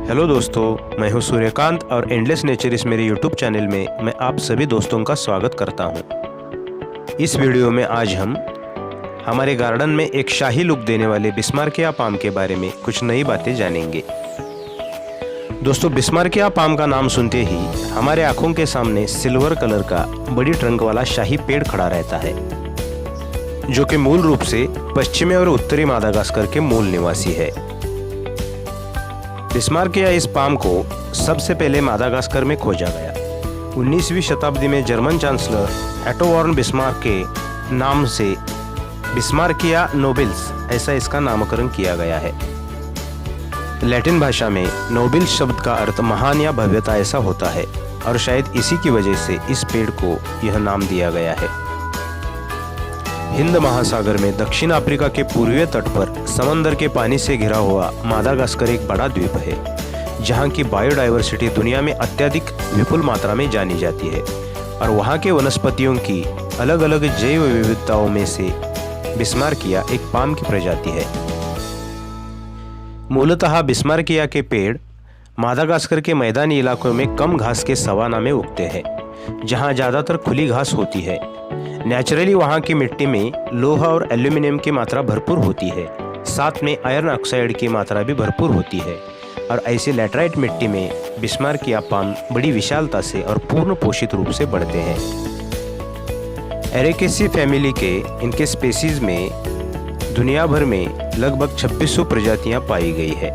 Hello दोस्तों, मैं हूं सूर्यकांत और एंडलेस नेचर इस मेरे यूट्यूब चैनल में मैं आप सभी दोस्तों का स्वागत करता हूं। इस वीडियो में आज हम हमारे गार्डन में एक शाही लुक देने वाले बिस्मार्किया पाम के बारे में कुछ नई बातें जानेंगे। दोस्तों, बिस्मार्किया पाम का नाम सुनते ही हमारे आंखों के सामने सिल्वर कलर का बड़ी ट्रंक वाला शाही पेड़ खड़ा रहता है, जो कि मूल रूप से पश्चिमी और उत्तरी मादागास्कर के मूल निवासी है। बिस्मार्किया इस पाम को सबसे पहले मादागास्कर में खोजा गया। 19वीं शताब्दी में जर्मन चांसलर एटो वॉन बिस्मार्क के नाम से बिस्मार्किया नोबिल्स ऐसा इसका नामकरण किया गया है। लैटिन भाषा में नोबिल्स शब्द का अर्थ महान या भव्यता ऐसा होता है और शायद इसी की वजह से इस पेड़ को यह नाम दिया गया है। हिंद महासागर में दक्षिण अफ्रीका के पूर्वी तट पर समंदर के पानी से घिरा हुआ मादागास्कर एक बड़ा द्वीप है, जहां की बायोडायवर्सिटी दुनिया में अत्यधिक विपुल मात्रा में जानी जाती है और वहां के वनस्पतियों की अलग अलग जैव विविधताओं में से बिस्मार्किया एक पाम की प्रजाति है। मूलतः बिस्मार्किया के पेड़ मादागास्कर के मैदानी इलाकों में कम घास के सवाना में उगते हैं, जहां ज़्यादातर खुली घास होती है। नेचुरली वहाँ की मिट्टी में लोहा और एल्यूमिनियम की मात्रा भरपूर होती है, साथ में आयरन ऑक्साइड की मात्रा भी भरपूर होती है और ऐसी लैटराइट मिट्टी में बिस्मार्किया पाम बड़ी विशालता से और पूर्ण पोषित रूप से बढ़ते हैं। एरेकेसी फैमिली के इनके स्पेसीज में दुनिया भर में लगभग 2600 प्रजातियां पाई गई है।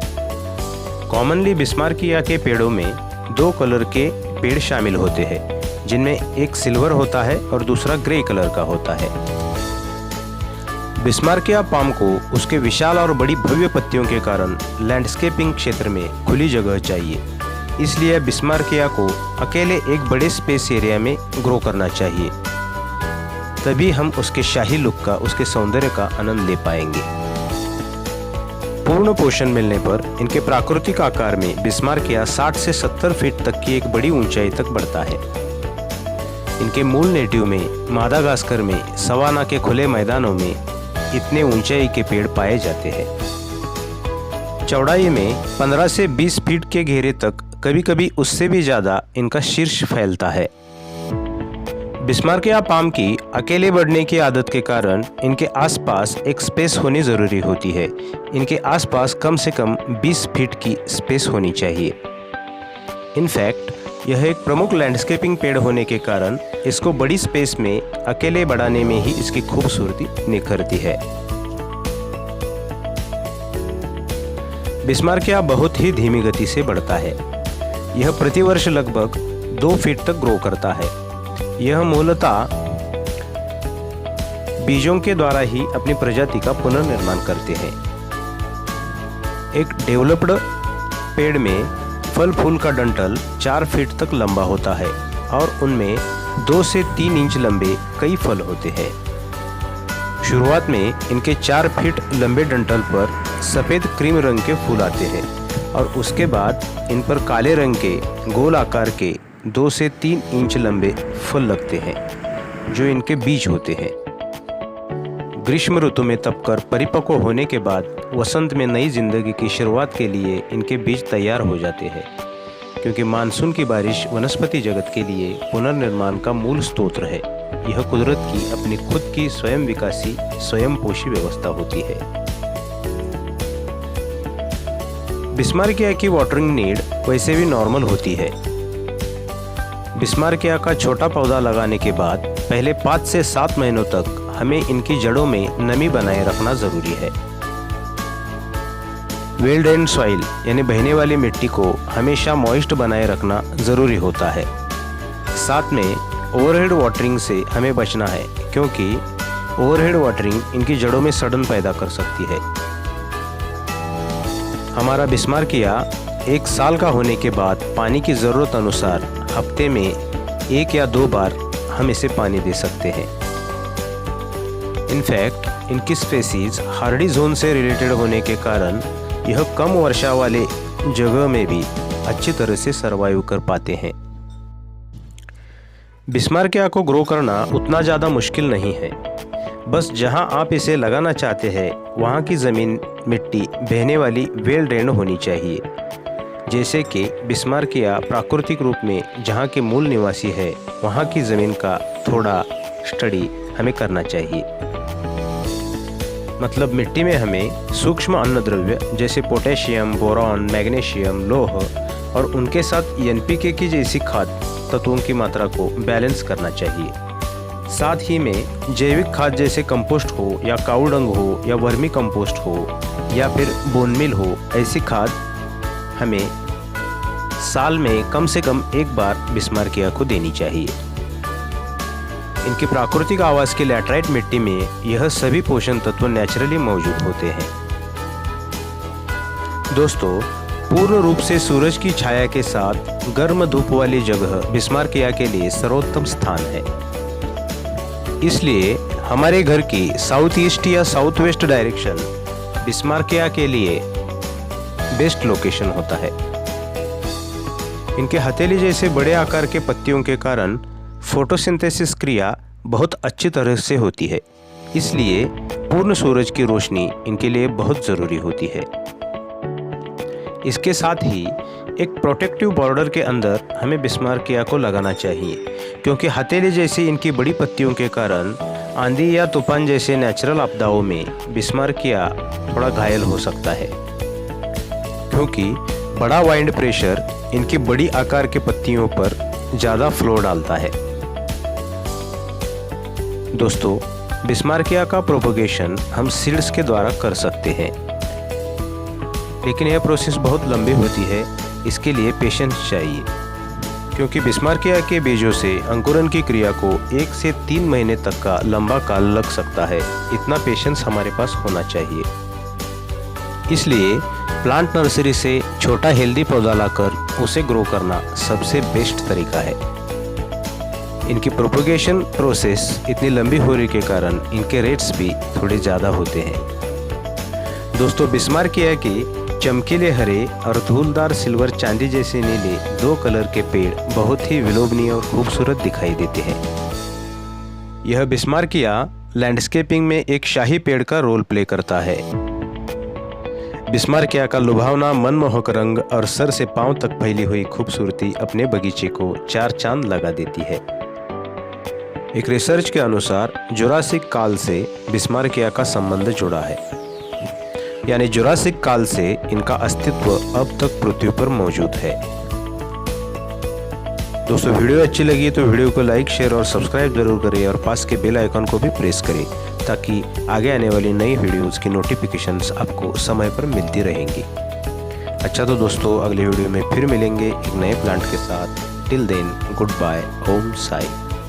कॉमनली बिस्मार्किया के पेड़ों में 2 कलर के पेड़ शामिल होते हैं, जिनमें एक सिल्वर होता है और दूसरा ग्रे कलर का होता है। बिस्मार्किया पाम को उसके विशाल और बड़ी भव्य पत्तियों के कारण लैंडस्केपिंग क्षेत्र में खुली जगह चाहिए, इसलिए बिस्मार्किया को अकेले एक बड़े स्पेस एरिया में ग्रो करना चाहिए, तभी हम उसके शाही लुक का, उसके सौंदर्य का आनंद ले पाएंगे। पूर्ण पोषण मिलने पर इनके प्राकृतिक आकार में बिस्मार्किया 60 से 70 फीट तक की एक बड़ी ऊंचाई तक बढ़ता है। इनके मूल नेटिव में मादागास्कर में सवाना के खुले मैदानों में इतने ऊंचाई के पेड़ पाए जाते हैं। चौड़ाई में 15 से 20 फीट के घेरे तक, कभी कभी उससे भी ज़्यादा इनका शीर्ष फैलता है। बिस्मार्किया पाम की अकेले बढ़ने की आदत के कारण इनके आसपास एक स्पेस होनी ज़रूरी होती है। इनके आसपास कम से कम 20 फीट की स्पेस होनी चाहिए। इनफैक्ट यह एक प्रमुख लैंडस्केपिंग पेड़ होने के कारण इसको बड़ी स्पेस में अकेले बढ़ाने में ही इसकी खूबसूरती निखरती है। बिस्मार्किया बहुत ही धीमी गति से बढ़ता है। यह प्रतिवर्ष लगभग 2 फीट तक ग्रो करता है। यह मूलतः बीजों के द्वारा ही अपनी प्रजाति का पुनर्निर्माण करते हैं। एक डेवलप्ड पेड़ में फल फूल का डंठल 4 फीट तक लंबा होता है और उनमें 2 से 3 इंच लंबे कई फल होते हैं। शुरुआत में इनके 4 फीट लंबे डंठल पर सफ़ेद क्रीम रंग के फूल आते हैं और उसके बाद इन पर काले रंग के गोल आकार के 2 से 3 इंच लंबे फल लगते हैं, जो इनके बीज होते हैं। ग्रीष्म ऋतु में तपकर परिपक्व होने के बाद वसंत में नई जिंदगी की शुरुआत के लिए इनके बीज तैयार हो जाते हैं, क्योंकि मानसून की बारिश वनस्पति जगत के लिए पुनर्निर्माण का मूल स्रोत है। यह कुदरत की अपनी खुद की स्वयं विकासी, स्वयं पोषी व्यवस्था होती है। बिस्मार्किया की वाटरिंग नीड वैसे भी नॉर्मल होती है। बिस्मार्किया का छोटा पौधा लगाने के बाद पहले 5 से 7 महीनों तक हमें इनकी जड़ों में नमी बनाए रखना जरूरी है। वेल ड्रेन्ड सॉइल यानी बहने वाली मिट्टी को हमेशा मॉइस्ट बनाए रखना ज़रूरी होता है। साथ में ओवरहेड वाटरिंग से हमें बचना है, क्योंकि ओवरहेड वाटरिंग इनकी जड़ों में सड़न पैदा कर सकती है। हमारा बिस्मार्किया 1 साल का होने के बाद पानी की ज़रूरत अनुसार हफ्ते में 1 या 2 बार हम इसे पानी दे सकते हैं। इनफैक्ट इनकी स्पेसीज हार्डी जोन से रिलेटेड होने के कारण यह कम वर्षा वाले जगह में भी अच्छी तरह से सरवाइव कर पाते हैं। बिस्मार्किया को ग्रो करना उतना ज़्यादा मुश्किल नहीं है। बस जहां आप इसे लगाना चाहते हैं वहां की ज़मीन मिट्टी बहने वाली वेल ड्रेन होनी चाहिए, जैसे कि बिस्मार्किया प्राकृतिक रूप में जहाँ के मूल निवासी है वहाँ की ज़मीन का थोड़ा स्टडी हमें करना चाहिए। मतलब मिट्टी में हमें सूक्ष्म अन्नद्रव्य जैसे पोटेशियम, बोरॉन, मैग्नीशियम, लौह और उनके साथ एनपीके की जैसी खाद तत्वों की मात्रा को बैलेंस करना चाहिए। साथ ही में जैविक खाद जैसे कंपोस्ट हो या काऊ डंग हो या वर्मी कंपोस्ट हो या फिर बोन मील हो, ऐसी खाद हमें साल में कम से कम एक बार बिस्मार्किया को देनी चाहिए। इनकी प्राकृतिक आवास की लैटराइट मिट्टी में यह सभी पोषण तत्व नेचुरली मौजूद होते हैं। दोस्तों, पूर्ण रूप से सूरज की छाया के साथ गर्म धूप वाली जगह बिस्मार्किया के लिए सर्वोत्तम स्थान है। इसलिए हमारे घर की साउथ ईस्ट या साउथ वेस्ट डायरेक्शन बिस्मार्किया के लिए बेस्ट लोकेशन होता है। इनके हथेली जैसे बड़े आकार के पत्तियों के कारण फोटोसिंथेसिस क्रिया बहुत अच्छी तरह से होती है, इसलिए पूर्ण सूरज की रोशनी इनके लिए बहुत ज़रूरी होती है। इसके साथ ही एक प्रोटेक्टिव बॉर्डर के अंदर हमें बिस्मार्किया को लगाना चाहिए, क्योंकि हथेली जैसी इनकी बड़ी पत्तियों के कारण आंधी या तूफान जैसे नेचुरल आपदाओं में बिस्मार्किया थोड़ा घायल हो सकता है, क्योंकि बड़ा वाइंड प्रेशर इनकी बड़ी आकार के पत्तियों पर ज़्यादा फ्लो डालता है। दोस्तों, बिस्मार्किया का प्रोपगेशन हम सीड्स के द्वारा कर सकते हैं, लेकिन यह प्रोसेस बहुत लंबी होती है। इसके लिए पेशेंस चाहिए, क्योंकि बिस्मार्किया के बीजों से अंकुरन की क्रिया को 1 से 3 महीने तक का लंबा काल लग सकता है। इतना पेशेंस हमारे पास होना चाहिए। इसलिए प्लांट नर्सरी से छोटा हेल्दी पौधा लाकर उसे ग्रो करना सबसे बेस्ट तरीका है। इनकी प्रोपगेशन प्रोसेस इतनी लंबी होने के कारण इनके रेट्स भी थोड़े ज़्यादा होते हैं। दोस्तों, बिस्मार्किया की चमकीले हरे और धूलदार सिल्वर चांदी जैसे नीले 2 कलर के पेड़ बहुत ही विलोभनीय और खूबसूरत दिखाई देते हैं। यह बिस्मार्किया लैंडस्केपिंग में एक शाही पेड़ का रोल प्ले करता है। बिस्मार्किया का लुभावना मनमोहक रंग और सर से पांव तक फैली हुई खूबसूरती अपने बगीचे को 4 चांद लगा देती है। एक रिसर्च के अनुसार जुरासिक काल से बिस्मार्किया का संबंध जुड़ा है, यानी जुरासिक काल से इनका अस्तित्व अब तक पृथ्वी पर मौजूद है। दोस्तों, वीडियो अच्छी लगी तो वीडियो को लाइक, शेयर और सब्सक्राइब जरूर करें और पास के बेल आइकन को भी प्रेस करें, ताकि आगे आने वाली नई वीडियोस की नोटिफिकेशंस आपको समय पर मिलती रहेंगी। अच्छा, तो दोस्तों, अगले वीडियो में फिर मिलेंगे एक नए प्लांट के साथ। टिल देन, गुड बाय, ओम साई।